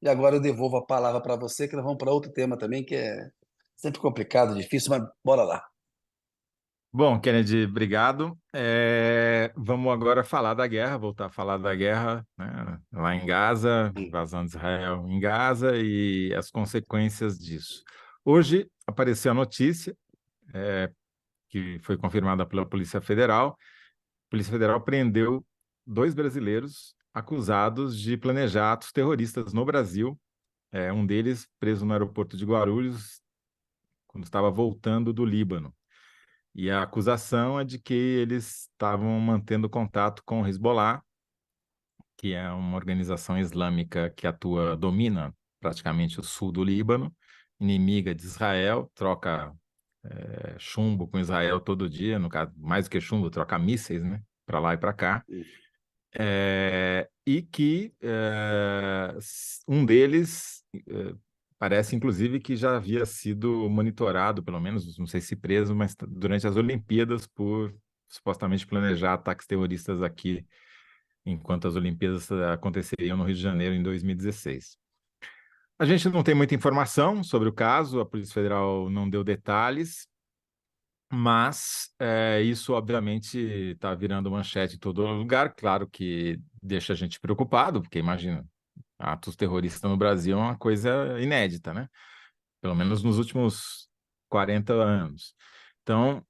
E agora eu devolvo a palavra para você, que nós vamos para outro tema também, que é sempre complicado, difícil, mas bora lá. Bom, Kennedy, obrigado. Vamos agora falar da guerra, voltar a falar da guerra, né, lá em Gaza, Hum. invasão de Israel em Gaza e as consequências disso. Hoje apareceu a notícia, que foi confirmada pela Polícia Federal. A Polícia Federal prendeu dois brasileiros acusados de planejar atos terroristas no Brasil. Um deles preso no aeroporto de Guarulhos, quando estava voltando do Líbano. E a acusação é de que eles estavam mantendo contato com o Hezbollah, que é uma organização islâmica que domina praticamente o sul do Líbano, inimiga de Israel, troca chumbo com Israel todo dia, no caso, mais do que chumbo, troca mísseis, né, para lá e para cá. E que um deles parece, inclusive, que já havia sido monitorado, pelo menos, não sei se preso, mas durante as Olimpíadas, por supostamente planejar ataques terroristas aqui, enquanto as Olimpíadas aconteceriam no Rio de Janeiro em 2016. A gente não tem muita informação sobre o caso, a Polícia Federal não deu detalhes, mas isso, obviamente, está virando manchete em todo lugar. Claro que deixa a gente preocupado, porque imagina, atos terroristas no Brasil é uma coisa inédita, né? Pelo menos nos últimos 40 anos. Então,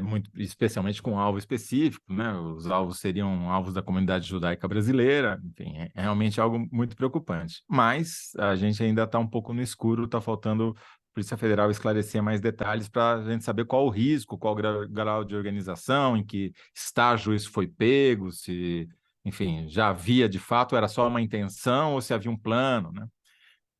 muito, especialmente com um alvo específico, né? Os alvos seriam alvos da comunidade judaica brasileira, enfim, é realmente algo muito preocupante. Mas a gente ainda está um pouco no escuro, está faltando a Polícia Federal esclarecer mais detalhes para a gente saber qual o risco, qual o grau de organização, em que estágio isso foi pego, se, enfim, já havia de fato, era só uma intenção ou se havia um plano, né?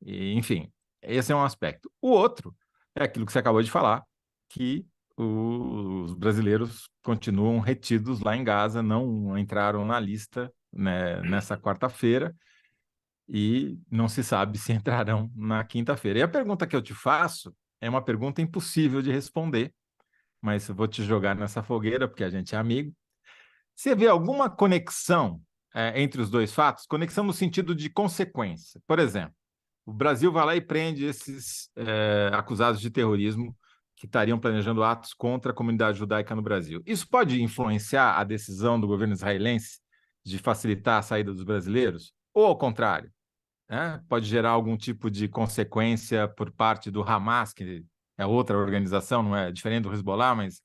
E, enfim, esse é um aspecto. O outro é aquilo que você acabou de falar, que os brasileiros continuam retidos lá em Gaza, não entraram na lista, né, nessa quarta-feira e não se sabe se entrarão na quinta-feira. E a pergunta que eu te faço é uma pergunta impossível de responder, mas eu vou te jogar nessa fogueira porque a gente é amigo. Você vê alguma conexão, entre os dois fatos? Conexão no sentido de consequência. Por exemplo, o Brasil vai lá e prende esses acusados de terrorismo que estariam planejando atos contra a comunidade judaica no Brasil. Isso pode influenciar a decisão do governo israelense de facilitar a saída dos brasileiros? Ou, ao contrário, né? Pode gerar algum tipo de consequência por parte do Hamas, que é outra organização, não é diferente do Hezbollah, mas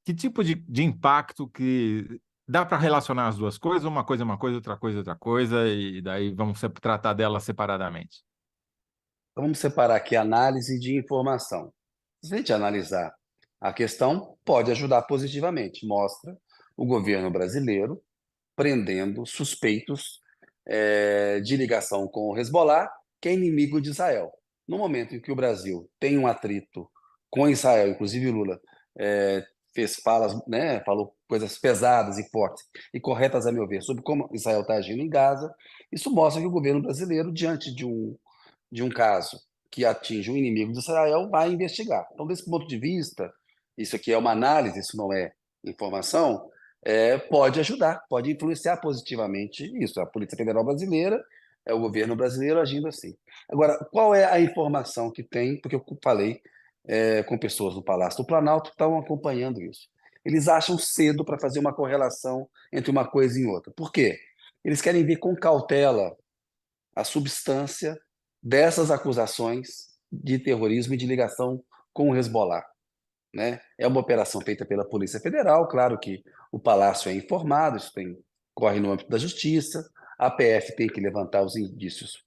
que tipo de impacto que dá para relacionar as duas coisas? Uma coisa é uma coisa, outra coisa é outra coisa, e daí vamos tratar delas separadamente. Então vamos separar aqui análise de informação. Se a gente analisar a questão, pode ajudar positivamente. Mostra o governo brasileiro prendendo suspeitos de ligação com o Hezbollah, que é inimigo de Israel. No momento em que o Brasil tem um atrito com Israel, inclusive Lula fez falas, né, falou coisas pesadas e fortes e corretas, a meu ver, sobre como Israel está agindo em Gaza, isso mostra que o governo brasileiro, diante de um caso que atinge um inimigo de Israel, vai investigar. Então, desse ponto de vista, isso aqui é uma análise, isso não é informação, pode ajudar, pode influenciar positivamente isso. A Polícia Federal Brasileira, é o governo brasileiro agindo assim. Agora, qual é a informação que tem? Porque eu falei com pessoas do Palácio do Planalto que estavam acompanhando isso. Eles acham cedo para fazer uma correlação entre uma coisa e outra. Por quê? Eles querem ver com cautela a substância dessas acusações de terrorismo e de ligação com o Hezbollah, né? É uma operação feita pela Polícia Federal, claro que o Palácio é informado, corre no âmbito da Justiça, a PF tem que levantar os indícios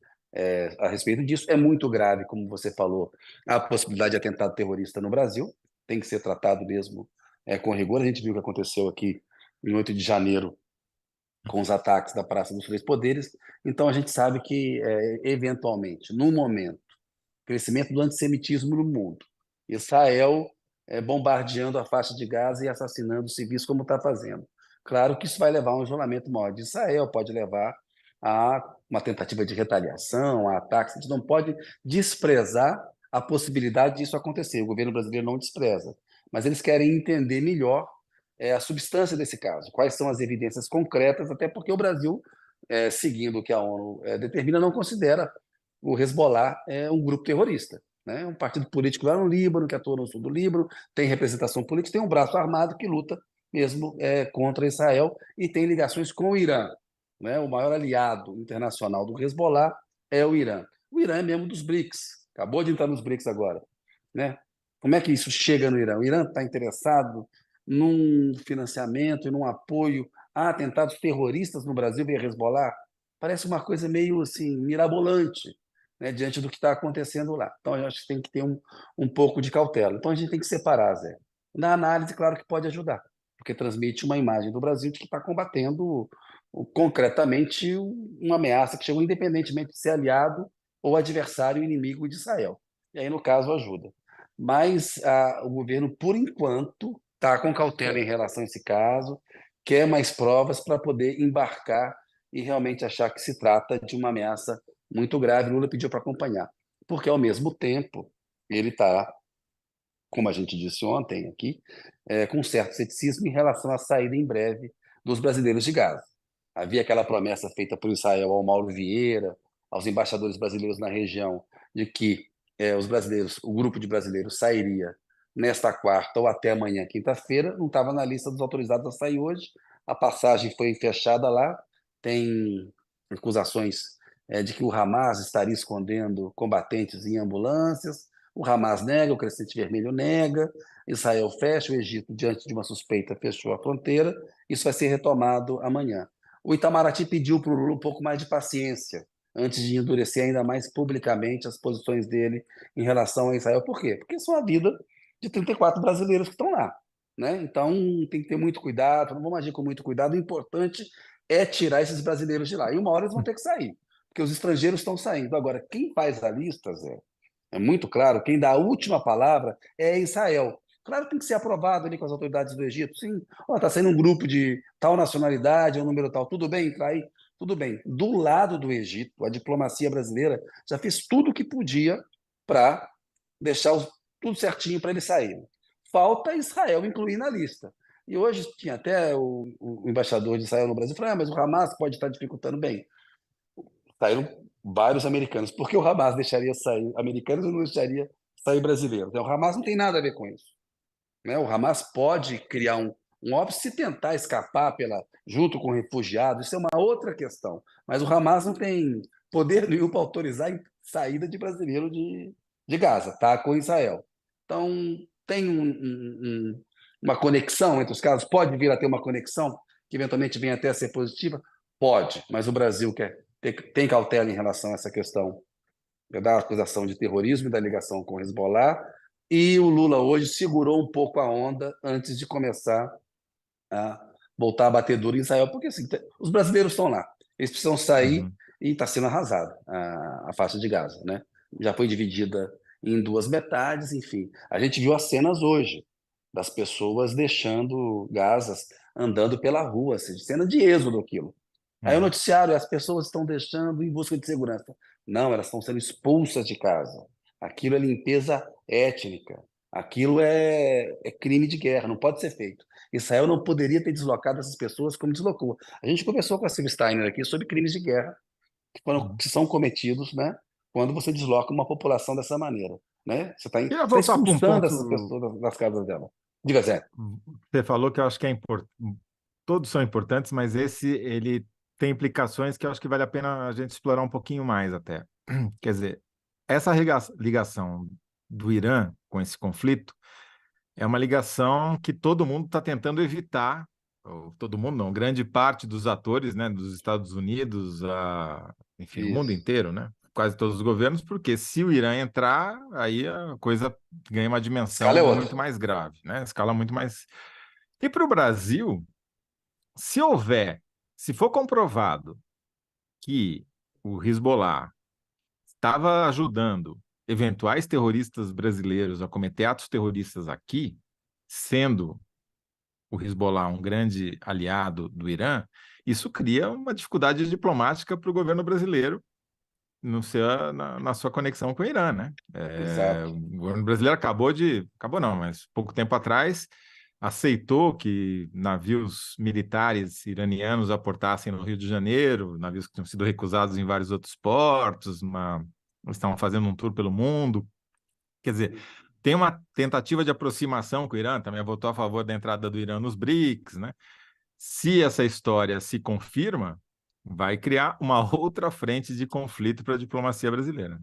a respeito disso. É muito grave, como você falou, a possibilidade de atentado terrorista no Brasil, tem que ser tratado mesmo com rigor. A gente viu o que aconteceu aqui em 8 de janeiro com os ataques da Praça dos Três Poderes. Então a gente sabe que, eventualmente, no momento, crescimento do antissemitismo no mundo, Israel bombardeando a faixa de Gaza e assassinando civis como está fazendo. Claro que isso vai levar a um isolamento maior de Israel, pode levar a uma tentativa de retaliação, a ataques. A gente não pode desprezar a possibilidade disso acontecer. O governo brasileiro não despreza, mas eles querem entender melhor a substância desse caso, quais são as evidências concretas, até porque o Brasil seguindo o que a ONU determina, não considera o Hezbollah um grupo terrorista. Né? Um partido político lá no Líbano, que atua no sul do Líbano, tem representação política, tem um braço armado que luta mesmo contra Israel e tem ligações com o Irã. Né? O maior aliado internacional do Hezbollah é o Irã. O Irã é membro dos BRICS, acabou de entrar nos BRICS agora. Né? Como é que isso chega no Irã? O Irã está interessado num financiamento e num apoio a atentados terroristas no Brasil via Hezbollah? Parece uma coisa meio assim, mirabolante, né, diante do que está acontecendo lá. Então, eu acho que tem que ter um pouco de cautela. Então, a gente tem que separar, Zé. Na análise, claro que pode ajudar, porque transmite uma imagem do Brasil de que está combatendo concretamente uma ameaça que chegou independentemente de ser aliado ou adversário inimigo de Israel. E aí, no caso, ajuda. Mas o governo, por enquanto, está com cautela em relação a esse caso, quer mais provas para poder embarcar e realmente achar que se trata de uma ameaça muito grave. Lula pediu para acompanhar, porque, ao mesmo tempo, ele está, como a gente disse ontem aqui, com certo ceticismo em relação à saída em breve dos brasileiros de Gaza. Havia aquela promessa feita por Israel ao Mauro Vieira, aos embaixadores brasileiros na região, de que os brasileiros, o grupo de brasileiros sairia nesta quarta ou até amanhã, quinta-feira. Não estava na lista dos autorizados a sair hoje. A passagem foi fechada lá. Tem acusações de que o Hamas estaria escondendo combatentes em ambulâncias. O Hamas nega, o Crescente Vermelho nega, Israel fecha, o Egito, diante de uma suspeita, fechou a fronteira. Isso vai ser retomado amanhã. O Itamaraty pediu para o Lula um pouco mais de paciência, antes de endurecer ainda mais publicamente as posições dele em relação a Israel. Por quê? Porque são a vida de 34 brasileiros que estão lá. Né? Então, tem que ter muito cuidado, não vamos agir com muito cuidado. O importante é tirar esses brasileiros de lá. E uma hora eles vão ter que sair, porque os estrangeiros estão saindo. Agora, quem faz a lista, Zé, é muito claro, quem dá a última palavra é Israel. Claro que tem que ser aprovado ali com as autoridades do Egito. Sim, está saindo um grupo de tal nacionalidade, é um número tal. Tudo bem entrar aí? Tudo bem. Do lado do Egito, a diplomacia brasileira já fez tudo o que podia para deixar tudo certinho para eles saírem. Falta Israel incluir na lista. E hoje tinha até o embaixador de Israel no Brasil falou: mas o Hamas pode estar dificultando. Bem, saíram vários americanos. Por que o Hamas deixaria sair americanos e não deixaria sair brasileiros? O Hamas não tem nada a ver com isso. Né? O Hamas pode criar um óbvio se tentar escapar junto com refugiados, isso é uma outra questão. Mas o Hamas não tem poder nenhum para autorizar a saída de brasileiro de Gaza, tá? Com Israel. Então, tem uma conexão entre os casos? Pode vir a ter uma conexão que eventualmente venha até a ser positiva? Pode, mas o Brasil tem cautela em relação a essa questão da acusação de terrorismo e da ligação com o Hezbollah, e o Lula hoje segurou um pouco a onda antes de começar a voltar a bater duro em Israel, porque assim, os brasileiros estão lá, eles precisam sair Uhum. e está sendo arrasada a faixa de Gaza, né? Já foi dividida em duas metades, enfim. A gente viu as cenas hoje das pessoas deixando Gaza, andando pela rua, assim, cena de êxodo aquilo. Aí o É. noticiário, as pessoas estão deixando em busca de segurança. Não, elas estão sendo expulsas de casa. Aquilo é limpeza étnica. Aquilo é crime de guerra, não pode ser feito. Israel não poderia ter deslocado essas pessoas como deslocou. A gente conversou com a Silvia Steiner aqui sobre crimes de guerra Uhum. que são cometidos, né, quando você desloca uma população dessa maneira. Né? Queria Você tá voltar para um expulsando ponto. essas pessoas das casas dela. Diga, Zé. Você falou que eu acho que é importante. Todos são importantes, mas esse ele tem implicações que eu acho que vale a pena a gente explorar um pouquinho mais até. Quer dizer, essa ligação do Irã com esse conflito é uma ligação que todo mundo está tentando evitar, ou todo mundo não, grande parte dos atores, né, dos Estados Unidos, enfim, o mundo Isso. inteiro, né, quase todos os governos, porque se o Irã entrar, aí a coisa ganha uma Escala dimensão é muito outra. mais grave, né, escala muito mais. E para o Brasil, se houver, se for comprovado que o Hezbollah estava ajudando eventuais terroristas brasileiros a cometer atos terroristas aqui, sendo o Hezbollah um grande aliado do Irã, isso cria uma dificuldade diplomática para o governo brasileiro no seu, na sua conexão com o Irã, né? Exato. O governo brasileiro acabou não, mas pouco tempo atrás aceitou que navios militares iranianos aportassem no Rio de Janeiro, navios que tinham sido recusados em vários outros portos, eles estavam fazendo um tour pelo mundo. Quer dizer, tem uma tentativa de aproximação com o Irã, também votou a favor da entrada do Irã nos BRICS, né? Se essa história se confirma, vai criar uma outra frente de conflito para a diplomacia brasileira.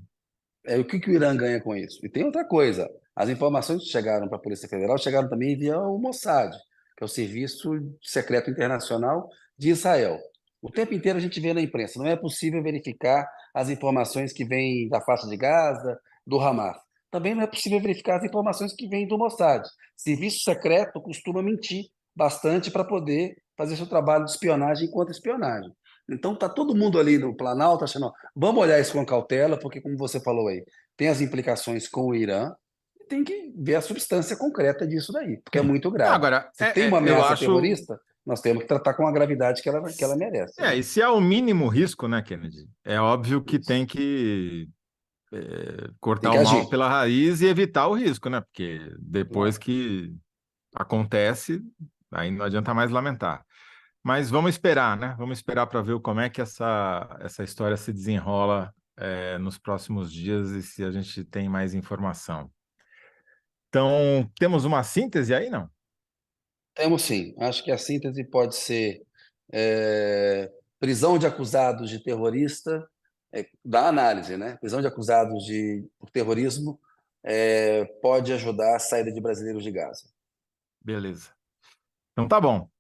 O que que o Irã ganha com isso? E tem outra coisa, as informações que chegaram para a Polícia Federal chegaram também via o Mossad, que é o Serviço Secreto Internacional de Israel. O tempo inteiro a gente vê na imprensa, não é possível verificar as informações que vêm da faixa de Gaza, do Hamas. Também não é possível verificar as informações que vêm do Mossad. Serviço secreto costuma mentir bastante para poder fazer seu trabalho de espionagem enquanto espionagem. Então está todo mundo ali no Planalto achando, ó, vamos olhar isso com cautela, porque como você falou aí, tem as implicações com o Irã, e tem que ver a substância concreta disso daí, porque é Sim. muito grave. Agora, Se tem uma eu ameaça acho. terrorista, nós temos que tratar com a gravidade que ela merece, né? E se há o mínimo risco, né, Kennedy? É óbvio que Isso. tem que Tem cortar que o mal agir. pela raiz e evitar o risco, né? Porque depois Claro. que acontece, aí não adianta mais lamentar. Mas vamos esperar, né? Vamos esperar para ver como é que essa história se desenrola, nos próximos dias e se a gente tem mais informação. Então, temos uma síntese aí, não? Temos sim. Acho que a síntese pode ser prisão de acusados de terrorista, da análise, né? Prisão de acusados por terrorismo pode ajudar a saída de brasileiros de Gaza. Beleza. Então tá bom.